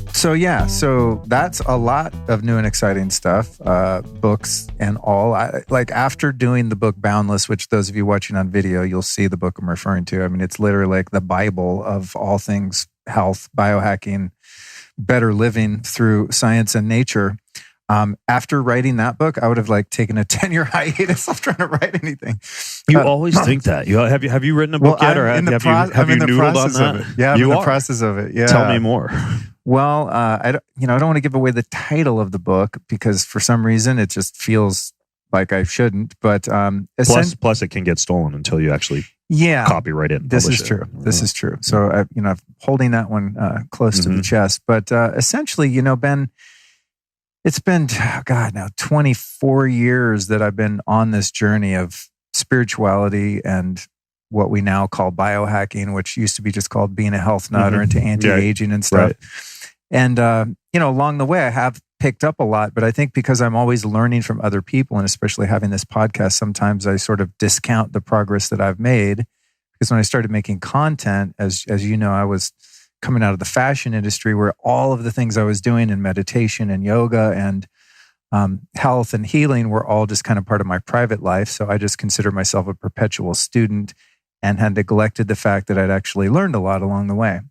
So that's a lot of new and exciting stuff, books and all. After doing the book Boundless, which those of you watching on video, you'll see the book I'm referring to. I mean, it's literally like the Bible of all things health, biohacking, better living through science and nature. After writing that book, I would have taken a 10-year hiatus of trying to write anything. You always think that. Have you written a book yet, or have you noodled on that? Yeah, I'm in the process of it. Yeah. Tell me more. Well, I don't want to give away the title of the book because for some reason it just feels like I shouldn't. But plus, it can get stolen until you actually copyright it. And this is true. This is true. So I'm holding that one close to the chest. But essentially, Ben, it's been, now 24 years that I've been on this journey of spirituality and what we now call biohacking, which used to be just called being a health nut or into anti-aging and stuff. Right. And, along the way, I have picked up a lot, but I think because I'm always learning from other people, and especially having this podcast, sometimes I sort of discount the progress that I've made. Because when I started making content, as you know, I was coming out of the fashion industry where all of the things I was doing in meditation and yoga and health and healing were all just kind of part of my private life. So I just considered myself a perpetual student and had neglected the fact that I'd actually learned a lot along the way.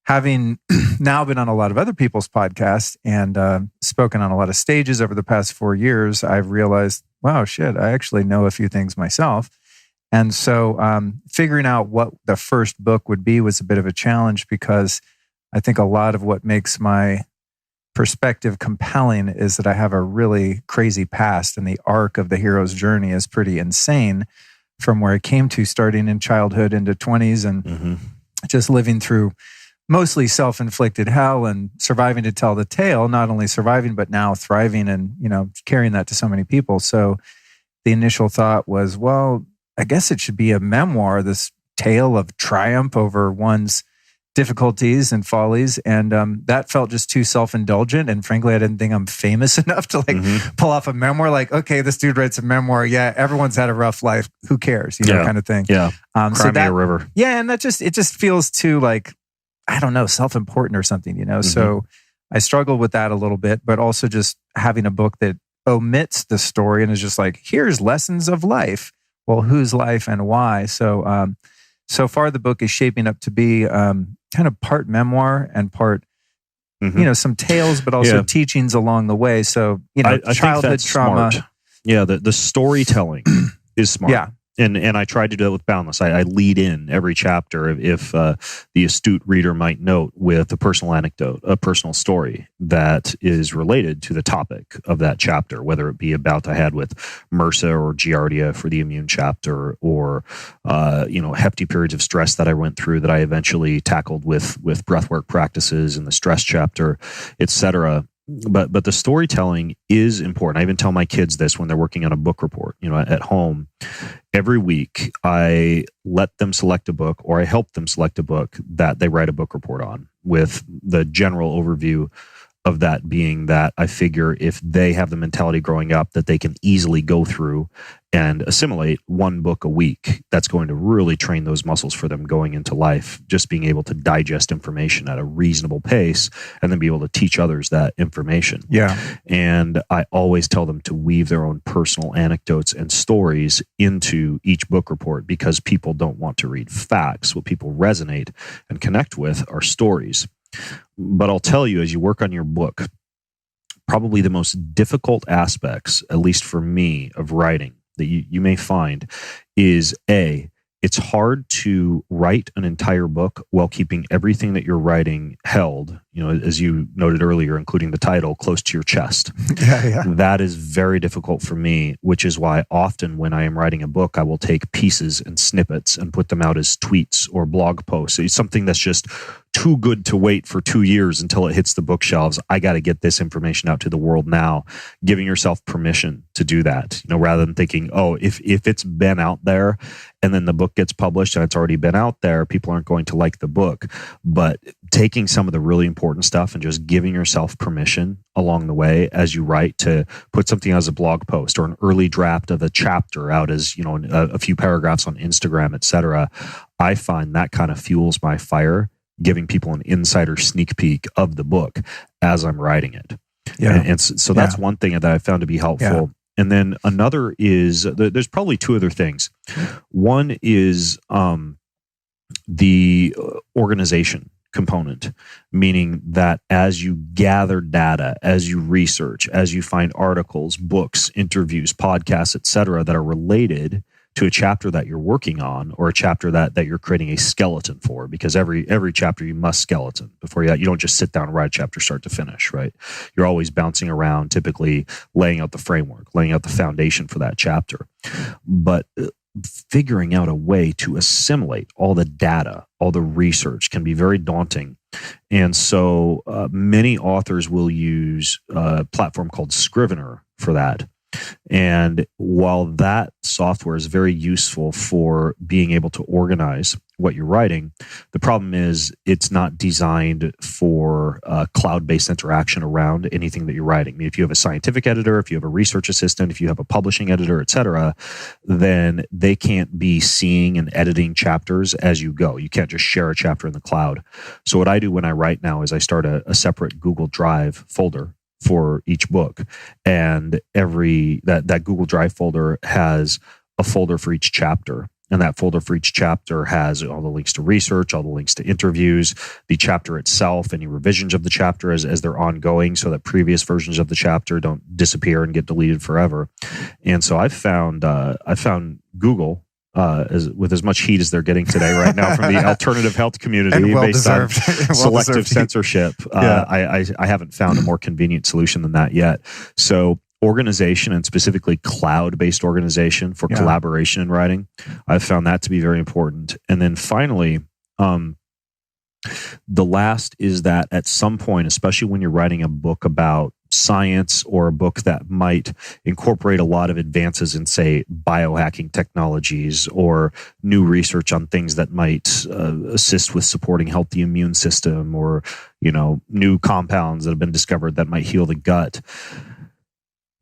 Having now been on a lot of other people's podcasts and spoken on a lot of stages over the past 4 years, I've realized, wow, shit, I actually know a few things myself. And so figuring out what the first book would be was a bit of a challenge because I think a lot of what makes my perspective compelling is that I have a really crazy past, and the arc of the hero's journey is pretty insane from where I came to starting in childhood into 20s and just living through mostly self-inflicted hell and surviving to tell the tale, not only surviving, but now thriving and, carrying that to so many people. So the initial thought was, well, I guess it should be a memoir, this tale of triumph over one's difficulties and follies. And that felt just too self-indulgent. And frankly, I didn't think I'm famous enough to pull off a memoir. Okay, this dude writes a memoir. Yeah, everyone's had a rough life. Who cares? Kind of thing. Yeah. Cry me a river. Yeah, and it just feels too I don't know, self-important or something, So I struggled with that a little bit, but also just having a book that omits the story and is just here's lessons of life. Well, whose life and why? So, so far the book is shaping up to be kind of part memoir and part, some tales, but also teachings along the way. So, I childhood trauma. Smart. Yeah, the storytelling is smart. Yeah. And I tried to do it with Boundless. I lead in every chapter, if the astute reader might note, with a personal anecdote, a personal story that is related to the topic of that chapter, whether it be a bout I had with MRSA or Giardia for the immune chapter, or hefty periods of stress that I went through that I eventually tackled with breathwork practices in the stress chapter, etc. But the storytelling is important. I even tell my kids this when they're working on a book report, at home. Every week, I let them select a book, or I help them select a book that they write a book report on, with the general overview of that being that I figure if they have the mentality growing up that they can easily go through and assimilate one book a week, that's going to really train those muscles for them going into life, just being able to digest information at a reasonable pace and then be able to teach others that information. Yeah. And I always tell them to weave their own personal anecdotes and stories into each book report, because people don't want to read facts. What people resonate and connect with are stories. But I'll tell you, as you work on your book, probably the most difficult aspects, at least for me, of writing that you may find is it's hard to write an entire book while keeping everything that you're writing held, as you noted earlier, including the title, close to your chest. Yeah. That is very difficult for me, which is why often when I am writing a book, I will take pieces and snippets and put them out as tweets or blog posts. It's something that's just too good to wait for 2 years until it hits the bookshelves. I got to get this information out to the world now. Giving yourself permission to do that, rather than thinking, if it's been out there and then the book gets published and it's already been out there, people aren't going to like the book. But taking some of the really important stuff and just giving yourself permission along the way as you write to put something as a blog post or an early draft of a chapter out as, a few paragraphs on Instagram, etc. I find that kind of fuels my fire giving people an insider sneak peek of the book as I'm writing it. Yeah. And so that's one thing that I found to be helpful. Yeah. And then another is, there's probably two other things. One is the organization component, meaning that as you gather data, as you research, as you find articles, books, interviews, podcasts, etc., that are related to a chapter that you're working on, or a chapter that you're creating a skeleton for, because every chapter you must skeleton before you don't just sit down and write a chapter start to finish, right? You're always bouncing around, typically laying out the framework, laying out the foundation for that chapter. But figuring out a way to assimilate all the data, all the research can be very daunting. And so many authors will use a platform called Scrivener for that. And while that software is very useful for being able to organize what you're writing, the problem is it's not designed for cloud-based interaction around anything that you're writing. I mean, if you have a scientific editor, if you have a research assistant, if you have a publishing editor, et cetera, then they can't be seeing and editing chapters as you go. You can't just share a chapter in the cloud. So what I do when I write now is I start a separate Google Drive folder for each book, and that Google Drive folder has a folder for each chapter, and that folder for each chapter has all the links to research, all the links to interviews, the chapter itself, any revisions of the chapter as they're ongoing, so that previous versions of the chapter don't disappear and get deleted forever. And so I've found Google, with as much heat as they're getting today right now from the alternative health community based on selective censorship. I haven't found a more convenient solution than that yet. So organization, and specifically cloud-based organization for collaboration in writing, I've found that to be very important. And then finally, the last is that at some point, especially when you're writing a book about science, or a book that might incorporate a lot of advances in, say, biohacking technologies, or new research on things that might assist with supporting healthy immune system, or new compounds that have been discovered that might heal the gut,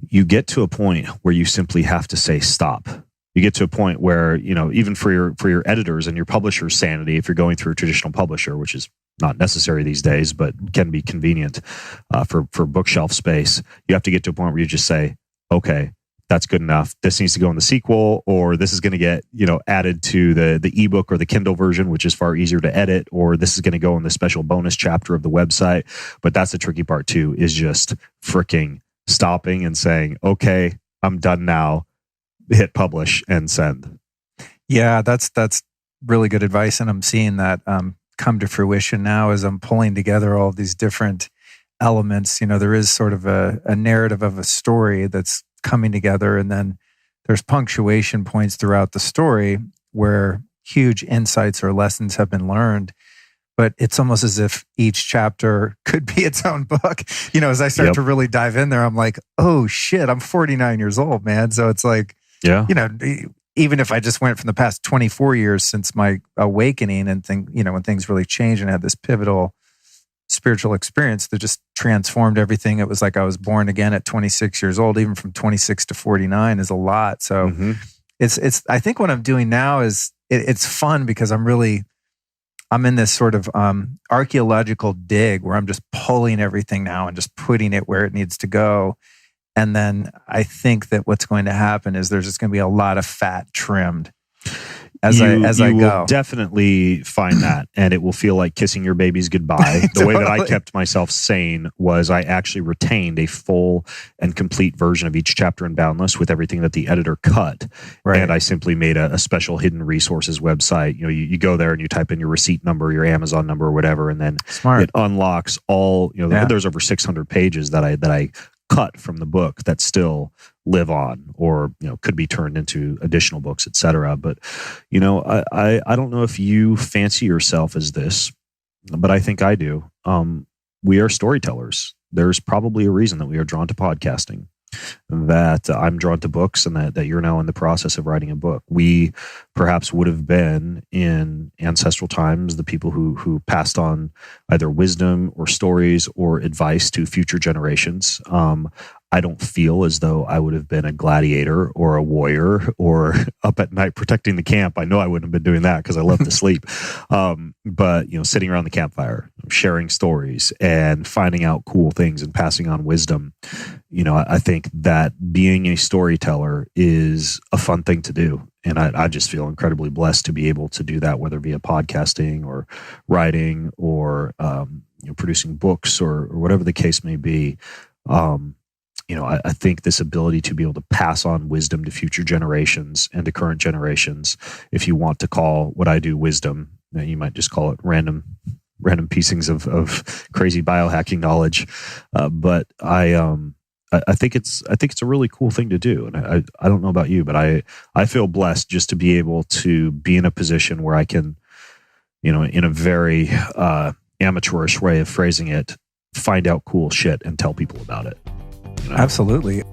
you get to a point where you simply have to say stop. You get to a point where, even for your editors and your publisher's sanity, if you're going through a traditional publisher, which is not necessary these days, but can be convenient for bookshelf space, you have to get to a point where you just say, okay, that's good enough. This needs to go in the sequel, or this is going to get added to the ebook or the Kindle version, which is far easier to edit, or this is going to go in the special bonus chapter of the website. But that's the tricky part too, is just freaking stopping and saying, okay, I'm done now. Hit publish and send. Yeah, that's really good advice, and I'm seeing that come to fruition now as I'm pulling together all of these different elements. There is sort of a narrative of a story that's coming together, and then there's punctuation points throughout the story where huge insights or lessons have been learned. But it's almost as if each chapter could be its own book. As I start to really dive in there, I'm like, oh shit, I'm 49 years old, man. So it's like, even if I just went from the past 24 years since my awakening and when things really changed and I had this pivotal spiritual experience that just transformed everything. It was like I was born again at 26 years old. Even from 26 to 49 is a lot. So it's. I think what I'm doing now is it's fun because I'm in this sort of archaeological dig where I'm just pulling everything now and just putting it where it needs to go. And then I think that what's going to happen is there's just going to be a lot of fat trimmed as I go. You will definitely find that, and it will feel like kissing your babies goodbye. The way that I kept myself sane was I actually retained a full and complete version of each chapter in Boundless with everything that the editor cut. Right. And I simply made a special hidden resources website. You go there and you type in your receipt number, your Amazon number, or whatever, and then it unlocks all. There's over 600 pages that I cut from the book that still live on, or could be turned into additional books, etc. But I don't know if you fancy yourself as this, but I think I do. We are storytellers. There's probably a reason that we are drawn to podcasting, that I'm drawn to books, and that you're now in the process of writing a book. We perhaps would have been in ancestral times the people who passed on either wisdom or stories or advice to future generations. I don't feel as though I would have been a gladiator or a warrior or up at night protecting the camp. I know I wouldn't have been doing that because I love to sleep. But sitting around the campfire, sharing stories and finding out cool things and passing on wisdom. I think that being a storyteller is a fun thing to do. And I just feel incredibly blessed to be able to do that, whether via podcasting or writing or producing books or whatever the case may be. I think this ability to be able to pass on wisdom to future generations and to current generations, if you want to call what I do wisdom, you might just call it random piecings of crazy biohacking knowledge. But I think it's a really cool thing to do. And I don't know about you, but I feel blessed just to be able to be in a position where I can, in a very amateurish way of phrasing it, find out cool shit and tell people about it. Absolutely.